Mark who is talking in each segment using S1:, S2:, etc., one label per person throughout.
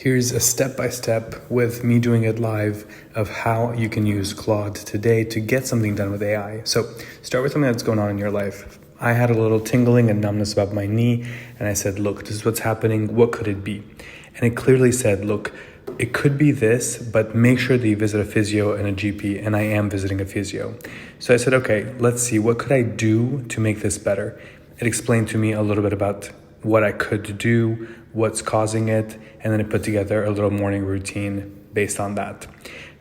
S1: Here's a step-by-step with me doing it live of how you can use Claude today to get something done with AI. So start with something that's going on in your life. I had a little tingling and numbness above my knee, and I said, look, this is what's happening. What could it be? And it clearly said, look, it could be this, but make sure that you visit a physio and a GP, and I am visiting a physio. So I said, okay, let's see, what could I do to make this better? It explained to me a little bit about what I could do, what's causing it, and then I put together a little morning routine based on that.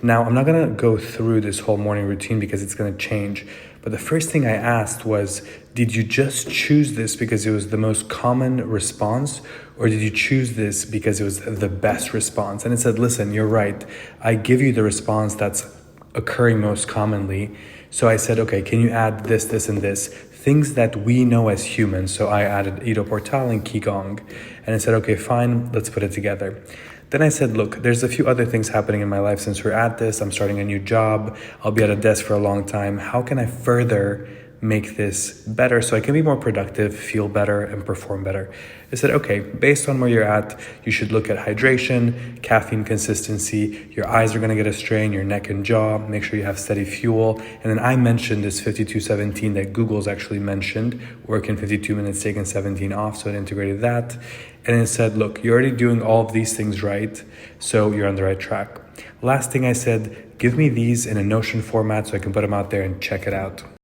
S1: Now, I'm not gonna go through this whole morning routine because it's gonna change, but the first thing I asked was, did you just choose this because it was the most common response, or did you choose this because it was the best response? And it said, listen, you're right. I give you the response that's occurring most commonly. So I said, okay, can you add this, this, and this? Things that we know as humans. So I added Ido Portal and Qigong. And I said, okay, fine, let's put it together. Then I said, look, there's a few other things happening in my life since we're at this. I'm starting a new job. I'll be at a desk for a long time. How can I further make this better so I can be more productive, feel better, and perform better? I said, okay, based on where you're at, you should look at hydration, caffeine consistency, your eyes are gonna get a strain, your neck and jaw, make sure you have steady fuel. And then I mentioned this 5217 that Google's actually mentioned, work in 52 minutes, taking 17 off, so it integrated that. And it said, look, you're already doing all of these things right, so you're on the right track. Last thing I said, give me these in a Notion format so I can put them out there and check it out.